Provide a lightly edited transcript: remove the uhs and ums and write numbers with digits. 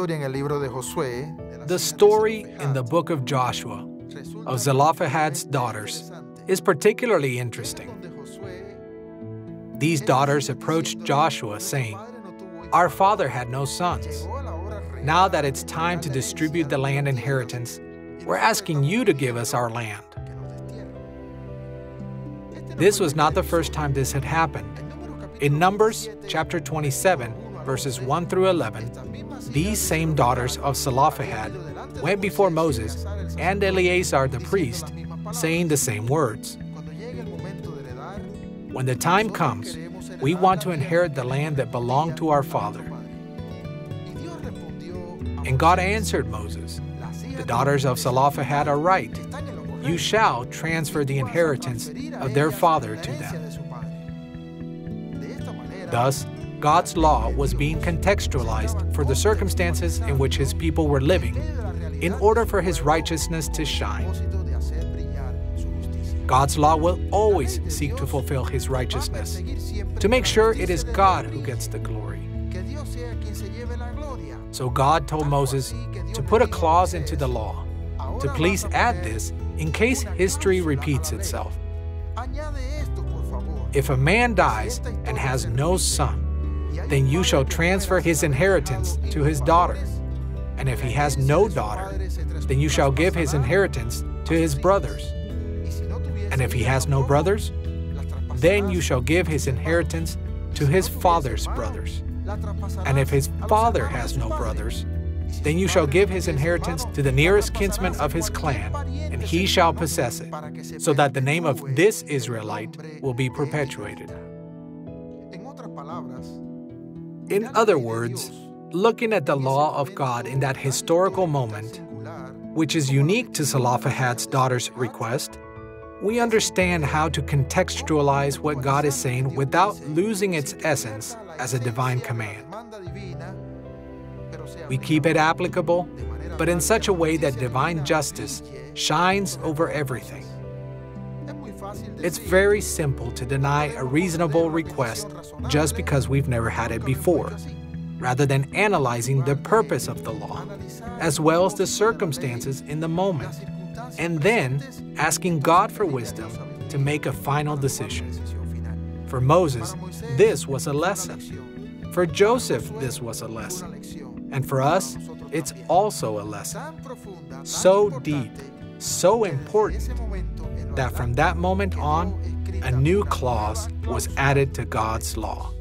The story in the book of Joshua of Zelophehad's daughters is particularly interesting. These daughters approached Joshua saying, "Our father had no sons. Now that it's time to distribute the land inheritance, we're asking you to give us our land." This was not the first time this had happened. In Numbers chapter 27, verses 1 through 11, these same daughters of Zelophehad went before Moses and Eleazar the priest, saying the same words. "When the time comes, we want to inherit the land that belonged to our father." And God answered Moses, "The daughters of Zelophehad are right. You shall transfer the inheritance of their father to them." Thus, God's law was being contextualized for the circumstances in which his people were living in order for his righteousness to shine. God's law will always seek to fulfill his righteousness, to make sure it is God who gets the glory. So God told Moses to put a clause into the law, to please add this in case history repeats itself. "If a man dies and has no son, then you shall transfer his inheritance to his daughter. And if he has no daughter, then you shall give his inheritance to his brothers. And if he has no brothers, then you shall give his inheritance to his father's brothers. And if his father has no brothers, then you shall give his inheritance to the nearest kinsman of his clan, and he shall possess it, so that the name of this Israelite will be perpetuated." In other words, looking at the law of God in that historical moment, which is unique to Zelophehad's daughter's request, we understand how to contextualize what God is saying without losing its essence as a divine command. We keep it applicable, but in such a way that divine justice shines over everything. It's very simple to deny a reasonable request just because we've never had it before, rather than analyzing the purpose of the law, as well as the circumstances in the moment, and then asking God for wisdom to make a final decision. For Moses, this was a lesson. For Joseph, this was a lesson. And for us, it's also a lesson. So deep, so important, that from that moment on, a new clause was added to God's law.